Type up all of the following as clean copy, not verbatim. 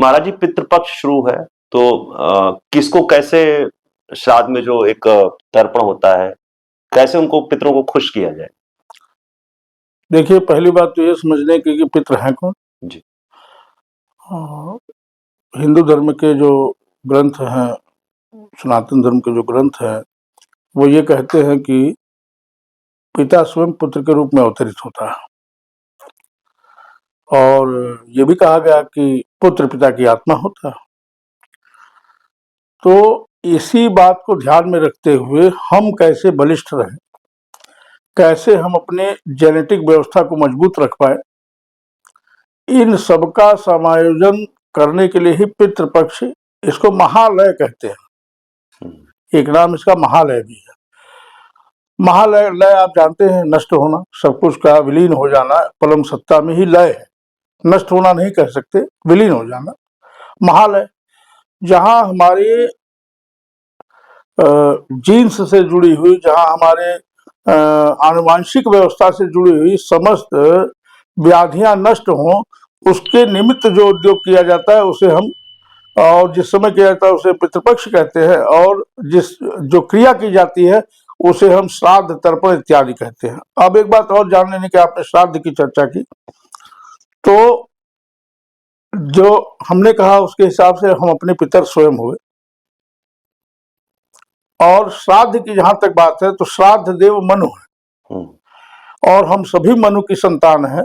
महाराज जी पितृपक्ष शुरू है तो किसको कैसे श्राद्ध में जो एक तर्पण होता है, कैसे उनको पितरों को खुश किया जाए? देखिए, पहली बात तो ये समझने की कि पितृ हैं कौन। जी। हिंदू धर्म के जो ग्रंथ हैं, सनातन धर्म के जो ग्रंथ हैं, वो ये कहते हैं कि पिता स्वयं पुत्र के रूप में अवतरित होता है, और ये भी कहा गया कि पुत्र पिता की आत्मा होता है। तो इसी बात को ध्यान में रखते हुए हम कैसे बलिष्ठ रहें, कैसे हम अपने जेनेटिक व्यवस्था को मजबूत रख पाए, इन सबका समायोजन करने के लिए ही पितृपक्ष, इसको महालय कहते हैं। एक नाम इसका महालय भी है। महालय, लय आप जानते हैं, नष्ट होना, सब कुछ का विलीन हो जाना, परम सत्ता में ही लय है। नष्ट होना नहीं कह सकते, विलीन हो जाना। महालय, जहां हमारे जीन्स से जुड़ी हुई, जहां हमारे आनुवांशिक व्यवस्था से जुड़ी हुई समस्त व्याधियां नष्ट हों, उसके निमित्त जो उद्योग किया जाता है उसे हम, और जिस समय किया जाता है उसे पितृपक्ष कहते हैं, और जिस जो क्रिया की जाती है उसे हम श्राद्ध तर्पण इत्यादि कहते हैं। अब एक बात और जान लेने की, आपने श्राद्ध की चर्चा की, तो जो हमने कहा उसके हिसाब से हम अपने पितर स्वयं हुए। और श्राद्ध की जहां तक बात है तो श्राद्ध देव मनु है, और हम सभी मनु की संतान हैं,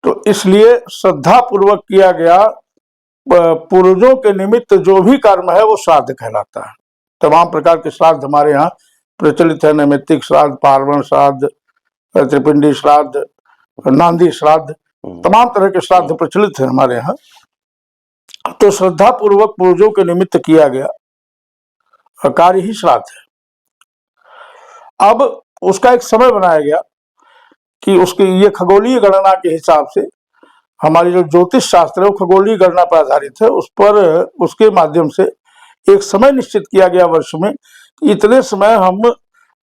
तो इसलिए श्रद्धा पूर्वक किया गया पूर्वजों के निमित्त जो भी कर्म है वो श्राद्ध कहलाता है। तमाम प्रकार के श्राद्ध हमारे यहाँ प्रचलित है, नैमित्तिक श्राद्ध, पार्वण श्राद्ध, त्रिपिंडी श्राद्ध, नांदी श्राद्ध, तमाम तरह के श्राद्ध प्रचलित है हमारे यहाँ। तो श्रद्धा पूर्वक पूर्वजों के निमित्त किया गया कार्य ही श्राद्ध है। अब उसका एक समय बनाया गया कि उसकी ये खगोलीय गणना के हिसाब से, हमारी जो ज्योतिष शास्त्र है वो खगोलीय गणना पर आधारित है, उस पर उसके माध्यम से एक समय निश्चित किया गया वर्ष में, इतने समय हम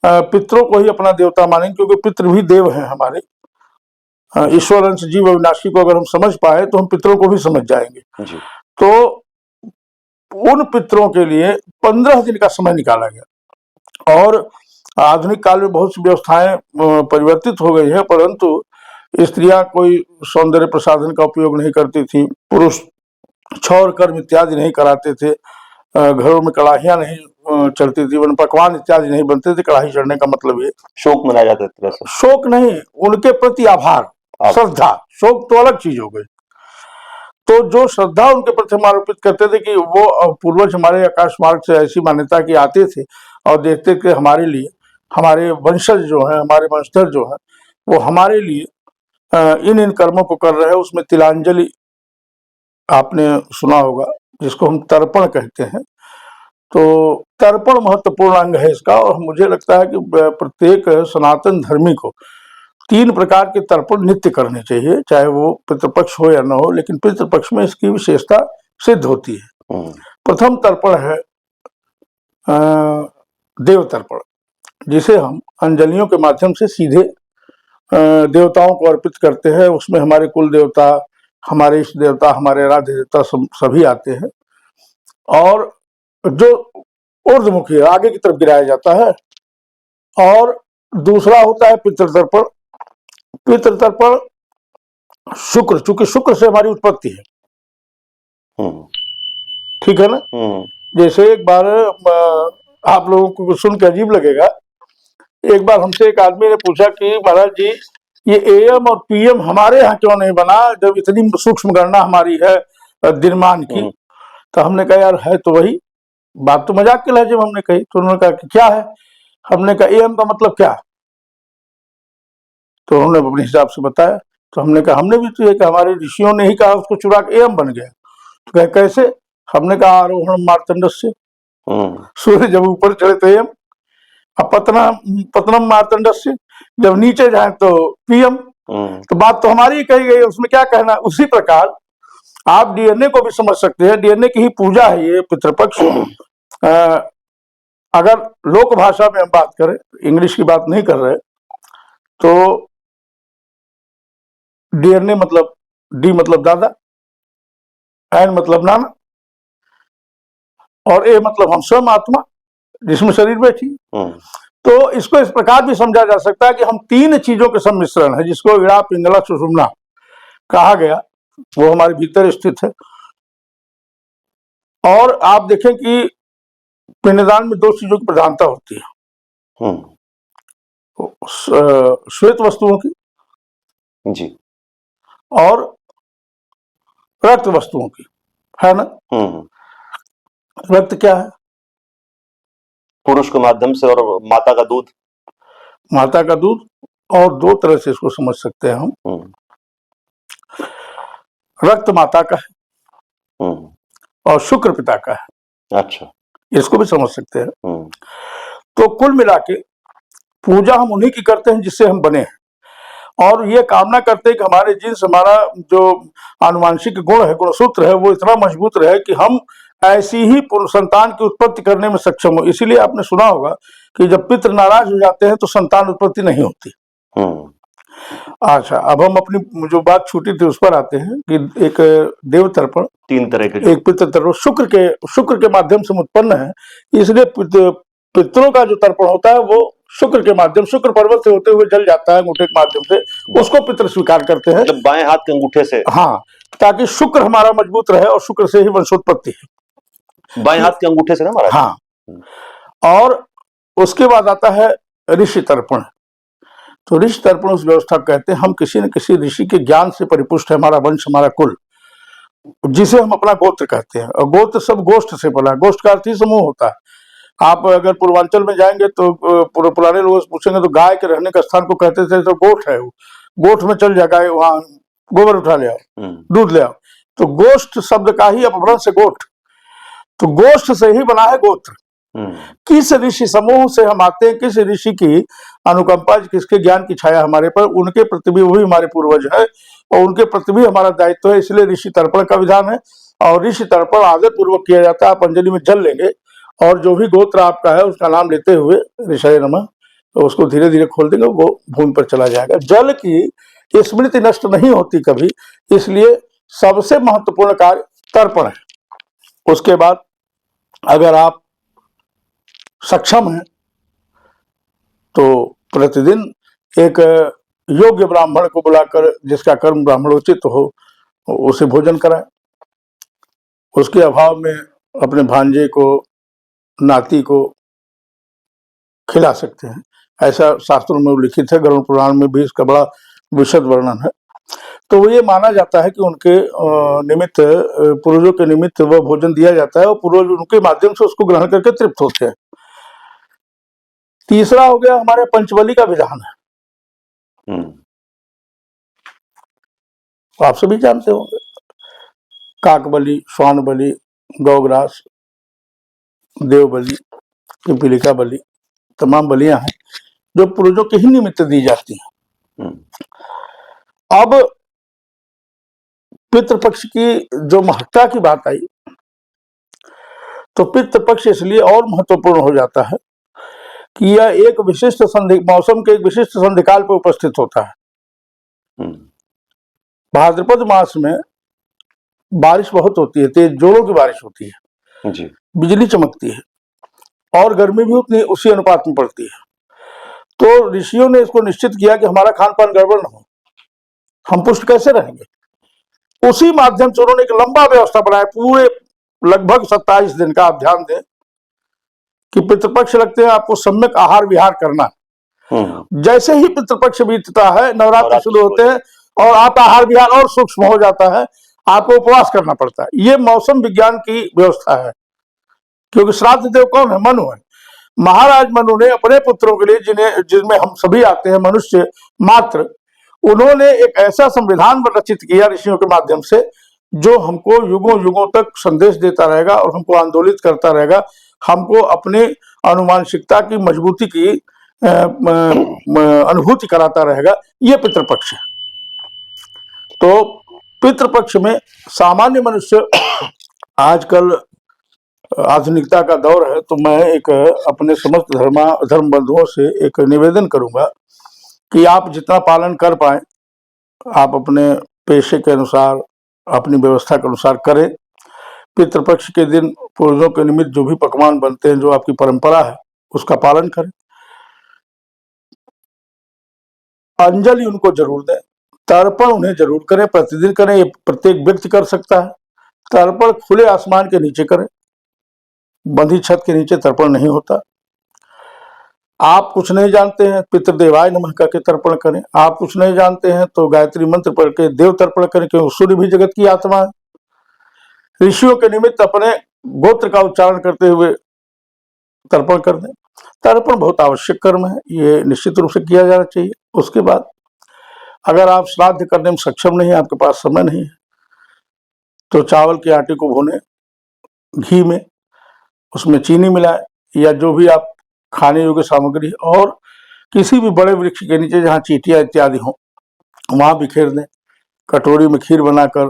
पितरों को ही अपना देवता मानेंगे, क्योंकि पितृ भी देव हैं हमारे। ईश्वर अंश जीव अविनाशी को अगर हम समझ पाए तो हम पितरों को भी समझ जाएंगे। तो उन पितरों के लिए 15 दिन का समय निकाला गया, और आधुनिक काल में बहुत सी व्यवस्थाएं परिवर्तित हो गई है, परंतु स्त्रियां कोई सौंदर्य प्रसाधन का उपयोग नहीं करती थी, पुरुष क्षौर कर्म इत्यादि नहीं कराते थे, घरों में कड़ाहियां नहीं चढ़ती थी, वन पकवान इत्यादि नहीं बनते थे। कड़ाही चढ़ने का मतलब ये शोक मनाया जाता था। शोक नहीं, उनके प्रति आभार, श्रद्धा। शोक तो अलग चीज हो गई। तो जो श्रद्धा उनके प्रति हम आरोपित करते थे कि वो पूर्वज हमारे आकाश मार्ग से ऐसी मान्यता की आते थे और देखते थे हमारे लिए, हमारे वंशज जो है, हमारे वंशधर जो है, वो हमारे लिए इन कर्मों को कर रहे हैं। उसमें तिलांजलि आपने सुना होगा, जिसको हम तर्पण कहते हैं। तो तर्पण महत्वपूर्ण अंग है इसका, और मुझे लगता है कि प्रत्येक सनातन धर्मी को 3 प्रकार के तर्पण नित्य करने चाहिए, चाहे वो पितृपक्ष हो या न हो, लेकिन पितृपक्ष में इसकी विशेषता सिद्ध होती है। प्रथम तर्पण है देव तर्पण, जिसे हम अंजलियों के माध्यम से सीधे देवताओं को अर्पित करते हैं। उसमें हमारे कुल देवता, हमारे इष्ट देवता, हमारे आराध्य देवता सभी आते हैं, और जो ऊर्ध्वमुखी आगे की तरफ गिराया जाता है। और दूसरा होता है पितृतर्पण। पितृतर्पण शुक्र, चूंकि शुक्र से हमारी उत्पत्ति है, ठीक है ना। जैसे एक बार आप लोगों को सुन के अजीब लगेगा, एक बार हमसे एक आदमी ने पूछा कि महाराज जी, ये एएम और पीएम हमारे यहाँ क्यों नहीं बना, जब इतनी सूक्ष्म गणना हमारी है दिनमान की। तो हमने कहा यार है तो वही, बात तो मजाक के लहजे में हमने कही। तो उन्होंने कहा कि क्या है। हमने कहा एएम का मतलब क्या। तो उन्होंने अपने हिसाब से बताया। तो हमने कहा हमने भी तो ये कि हमारे ऋषियों ने ही कहा, उसको चुरा के एएम बन गया। तो कहे कैसे। हमने कहा आरोहण मार्तंड से, सूर्य जब ऊपर चढ़े तो एम, अब पतनम मार्तंड से, जब नीचे जाए तो पीएम। तो बात तो हमारी ही कही गई, उसमें क्या कहना। उसी प्रकार आप डीएनए को भी समझ सकते हैं, डीएनए की ही पूजा है ये पितृपक्ष। अगर लोक भाषा में हम बात करें, इंग्लिश की बात नहीं कर रहे, तो डीएनए मतलब डी मतलब दादा, एन मतलब नाना, और ए मतलब हम स्वयं आत्मा जिसमें शरीर बैठी। तो इसको इस प्रकार भी समझा जा सकता है कि हम तीन चीजों के सम्मिश्रण है, जिसको इड़ा पिंगला सुषुम्ना कहा गया, वो हमारे भीतर स्थित है। और आप देखें कि पिंडदान में दो चीजों की प्रधानता होती है, श्वेत वस्तुओं की जी और रक्त वस्तुओं की, है ना। रक्त क्या है? पुरुष के माध्यम से, और माता का दूध। माता का दूध, और दो तरह से इसको समझ सकते हैं हम। रक्त माता का है और शुक्र पिता का है। अच्छा, इसको भी समझ सकते हैं। तो कुल मिला के पूजा हम उन्हीं की करते हैं जिससे हम बने हैं, और ये कामना करते हैं कि हमारे जिन्स, हमारा जो आनुवांशिक गुण है, गुणसूत्र है, वो इतना मजबूत रहे कि हम ऐसी ही संतान की उत्पत्ति करने में सक्षम हो। इसीलिए आपने सुना होगा कि जब पितृ नाराज हो जाते हैं तो संतान उत्पत्ति नहीं होती। अच्छा, अब हम अपनी जो बात छूटी थी उस पर आते हैं कि एक देव तर्पण, तीन तरह के, एक पितृ तर्पण शुक्र के माध्यम से उत्पन्न है, इसलिए पितरों का जो तर्पण होता है वो शुक्र के माध्यम, शुक्र पर्वत से होते हुए जल जाता है अंगूठे के माध्यम से, उसको पितृ स्वीकार करते हैं, मतलब बाएं हाथ के अंगूठे से। हाँ, ताकि शुक्र हमारा मजबूत रहे, और शुक्र से ही वंशोत्पत्ति है। बाएं हाथ के अंगूठे से ना महाराज? हाँ। और उसके बाद आता है ऋषि तर्पण। तो ऋषि तर्पण उस व्यवस्था कहते हैं, हम किसी न किसी ऋषि के ज्ञान से परिपुष्ट है हमारा वंश, हमारा कुल, जिसे हम अपना गोत्र कहते हैं। और गोत्र सब गोष्ठ से बना, गोष्ठ का अर्थ ही समूह होता है। आप अगर पूर्वांचल में जाएंगे तो पुराने लोगों से पूछेंगे तो गाय के रहने का स्थान को कहते थे तो गोठ है, वो गोठ में चल जाएगा, वहां गोबर उठा ले आओ, दूध ले आओ। तो गोष्ठ शब्द का ही अपभ्रंश है गोठ, तो गोष्ठ से ही बना है गोत्र। किस ऋषि समूह से हम आते हैं, किस ऋषि की अनुकंपा, किसके ज्ञान की छाया हमारे पर, उनके प्रति भी वही हमारे पूर्वज है और उनके प्रति भी हमारा दायित्व है। इसलिए ऋषि तर्पण का विधान है, और ऋषि तर्पण आदर पूर्वक किया जाता है। आप अंजलि में जल लेंगे और जो भी गोत्र आपका है उसका नाम लेते हुए ऋषय नमः, तो उसको धीरे धीरे खोल देंगे, वो भूमि पर चला जाएगा। जल की स्मृति नष्ट नहीं होती कभी, इसलिए सबसे महत्वपूर्ण कार्य तर्पण है। उसके बाद अगर आप सक्षम हैं तो प्रतिदिन एक योग्य ब्राह्मण को बुलाकर, जिसका कर्म ब्राह्मणोचित हो, उसे भोजन कराएं। उसके अभाव में अपने भांजे को, नाती को खिला सकते हैं, ऐसा शास्त्रों में उल्लिखित है। गरुड़ पुराण में भी इसका बड़ा विशद वर्णन है। तो ये माना जाता है कि उनके निमित्त, पूर्वजों के निमित्त वह भोजन दिया जाता है और पूर्वज उनके माध्यम से उसको ग्रहण करके तृप्त होते हैं। तीसरा हो गया हमारे पंचबली का विधान है। आप सभी जानते होंगे, काक बलि, श्वान बलि, गौग्रास, देव बलि, पिपीलिका बलि, तमाम बलियां हैं जो पूर्वजों के ही निमित्त दी जाती हैं। अब पितृपक्ष की जो महत्ता की बात आई, तो पितृपक्ष इसलिए और महत्वपूर्ण हो जाता है कि यह एक विशिष्ट मौसम के एक विशिष्ट संधिकाल पर उपस्थित होता है। भाद्रपद मास में बारिश बहुत होती है, तेज जोरों की बारिश होती है जी, बिजली चमकती है, और गर्मी भी उतनी उसी अनुपात में पड़ती है। तो ऋषियों ने इसको निश्चित किया कि हमारा खान पान गड़बड़ न हो, हम पुष्ट कैसे रहेंगे। उसी माध्यम से उन्होंने एक लंबा व्यवस्था बनाया, पूरे लगभग 27 दिन का। आप ध्यान दें कि पितृपक्ष लगते हैं, आपको सम्यक आहार विहार करना। जैसे ही पितृपक्ष बीतता है, नवरात्र शुरू होते हैं और आप आहार विहार और सूक्ष्म हो जाता है, आपको उपवास करना पड़ता है। ये मौसम विज्ञान की व्यवस्था है, क्योंकि श्राद्ध देव कौन है? मनु है। महाराज मनु ने अपने पुत्रों के लिए, जिनमें हम सभी आते हैं, मनुष्य मात्र, उन्होंने एक ऐसा संविधान रचित किया ऋषियों के माध्यम से, जो हमको युगों युगों तक संदेश देता रहेगा और हमको आंदोलित करता रहेगा, हमको अपने अनुमानसिकता की मजबूती की अनुभूति कराता रहेगा। ये पितृपक्ष है। तो पितृपक्ष में सामान्य मनुष्य, आजकल आधुनिकता का दौर है, तो मैं एक अपने समस्त धर्म बंधुओं से एक निवेदन करूंगा कि आप जितना पालन कर पाए, आप अपने पेशे के अनुसार, अपनी व्यवस्था के अनुसार करें। पितृपक्ष के दिन पूर्वजों के निमित्त जो भी पकवान बनते हैं, जो आपकी परंपरा है, उसका पालन करें। अंजलि उनको जरूर दें, तर्पण उन्हें जरूर करें, प्रतिदिन करें, ये प्रत्येक व्यक्ति कर सकता है। तर्पण खुले आसमान के नीचे करें, बंधी छत के नीचे तर्पण नहीं होता। आप कुछ नहीं जानते हैं, पितृदेवाय नमः कह के तर्पण करें। आप कुछ नहीं जानते हैं तो गायत्री मंत्र पढ़ के देव तर्पण करें, क्योंकि सूर्य भी जगत की आत्मा है। ऋषियों के निमित्त अपने गोत्र का उच्चारण करते हुए तर्पण कर दें। तर्पण बहुत आवश्यक कर्म है, ये निश्चित रूप से किया जाना चाहिए। उसके बाद अगर आप श्राद्ध करने में सक्षम नहीं है, आपके पास समय नहीं है, तो चावल के आटे को भूने घी में, उसमें चीनी मिलाए या जो भी आप खाने योग्य सामग्री, और किसी भी बड़े वृक्ष के नीचे जहाँ चींटियां इत्यादि हों वहां बिखेर दें। कटोरी में खीर बनाकर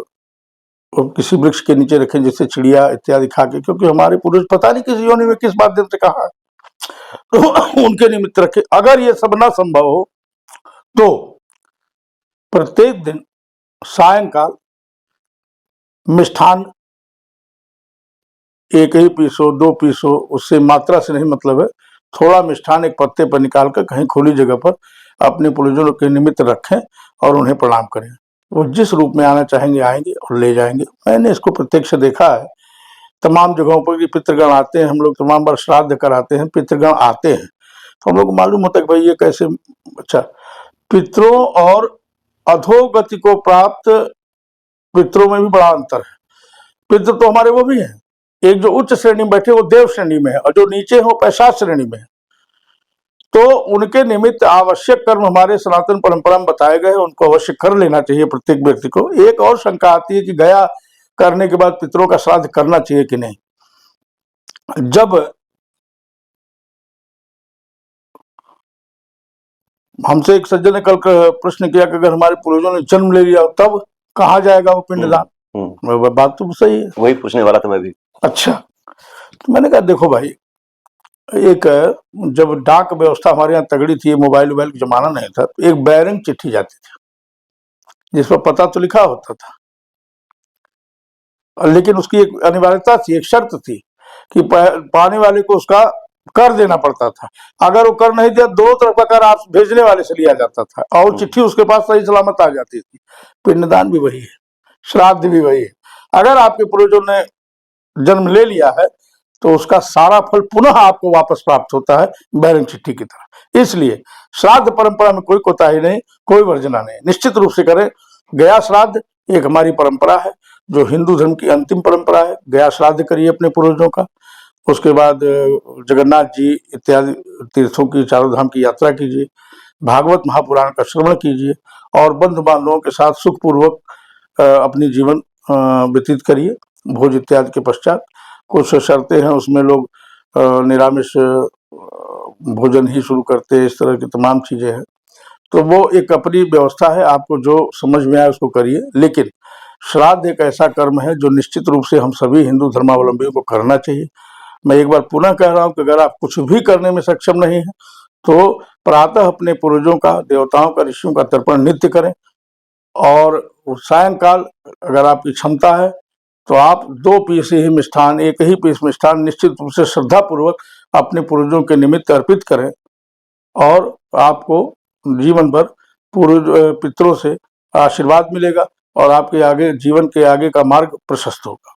किसी वृक्ष के नीचे रखें, जिससे चिड़िया इत्यादि खा के, क्योंकि हमारे पूर्वज पता नहीं किस योनि में किस माध्यम से कहा, तो उनके निमित्त रखें। अगर ये सब ना संभव हो तो प्रत्येक दिन सायंकाल मिष्ठान 1 ही पीस हो, 2 पीस हो, उससे मात्रा से नहीं मतलब है, थोड़ा मिष्ठान एक पत्ते पर निकालकर कहीं खुली जगह पर अपने पूर्वजों के निमित्त रखें और उन्हें प्रणाम करें। वो जिस रूप में आना चाहेंगे आएंगे और ले जाएंगे। मैंने इसको प्रत्यक्ष देखा है। तमाम जगहों पर कि पितृगण आते हैं, हम लोग तमाम बार श्राद्ध कराते हैं, पितृगण आते हैं, तो हम लोग को मालूम होता है कि भाई ये कैसे। अच्छा, पितरों और अधोगति को प्राप्त पितरों में भी बड़ा अंतर है। पितृ तो हमारे वो भी हैं, एक जो उच्च श्रेणी में बैठे वो देव श्रेणी में है, और जो नीचे हो पैशाच श्रेणी में है। तो उनके निमित्त आवश्यक कर्म हमारे सनातन परंपरा में बताए गए, उनको अवश्य कर लेना चाहिए प्रत्येक व्यक्ति को। एक और शंका आती है कि गया करने के बाद पितरों का श्राद्ध करना चाहिए कि नहीं। जब हमसे एक सज्जन ने कल प्रश्न किया कि अगर हमारे पूर्वजों ने जन्म ले लिया तब कहाँ जाएगा वो पिंडदान। बात तो सही है, वही पूछने वाला था मैं भी। अच्छा, तो मैंने कहा देखो भाई, एक जब डाक व्यवस्था हमारे यहाँ तगड़ी थी, मोबाइल वोबाइल का जमाना नहीं था, तो एक बैरंग चिट्ठी जाती थी जिस पर पता तो लिखा होता था, लेकिन उसकी एक अनिवार्यता थी, एक शर्त थी कि पाने वाले को उसका कर देना पड़ता था। अगर वो कर नहीं दिया, दोनों तरफ का कर आप भेजने वाले से लिया जाता था और चिट्ठी उसके पास सही सलामत आ जाती थी। पिंडदान भी वही है, श्राद्ध भी वही है। अगर आपके पूर्वजों ने जन्म ले लिया है तो उसका सारा फल पुनः आपको वापस प्राप्त होता है, बैरंग चिट्ठी की तरह। इसलिए श्राद्ध परंपरा में कोई कोताही नहीं, कोई वर्जना नहीं, निश्चित रूप से करें। गया श्राद्ध एक हमारी परंपरा है, जो हिंदू धर्म की अंतिम परंपरा है। गया श्राद्ध करिए अपने पूर्वजों का। उसके बाद जगन्नाथ जी इत्यादि तीर्थों की, चारों धाम की यात्रा कीजिए, भागवत महापुराण का श्रवण कीजिए और बंधु बांधवों के साथ सुखपूर्वक अपनी जीवन व्यतीत करिए। भोज इत्यादि के पश्चात कुछ शर्तें हैं, उसमें लोग निरामिष भोजन ही शुरू करते हैं, इस तरह की तमाम चीजें हैं। तो वो एक अपनी व्यवस्था है, आपको जो समझ में आए उसको करिए। लेकिन श्राद्ध एक ऐसा कर्म है जो निश्चित रूप से हम सभी हिंदू धर्मावलंबियों को करना चाहिए। मैं एक बार पुनः कह रहा हूं कि अगर आप कुछ भी करने में सक्षम नहीं है तो प्रातः अपने पूर्वजों का, देवताओं का, ऋषियों का तर्पण नित्य करें, और सायंकाल अगर आपकी क्षमता है तो आप 2 पीस ही मिष्ठान, 1 ही पीस मिष्ठान निश्चित रूप से श्रद्धा पूर्वक अपने पूर्वजों के निमित्त अर्पित करें, और आपको जीवन भर पूर्व पितरों से आशीर्वाद मिलेगा और आपके आगे जीवन के आगे का मार्ग प्रशस्त होगा।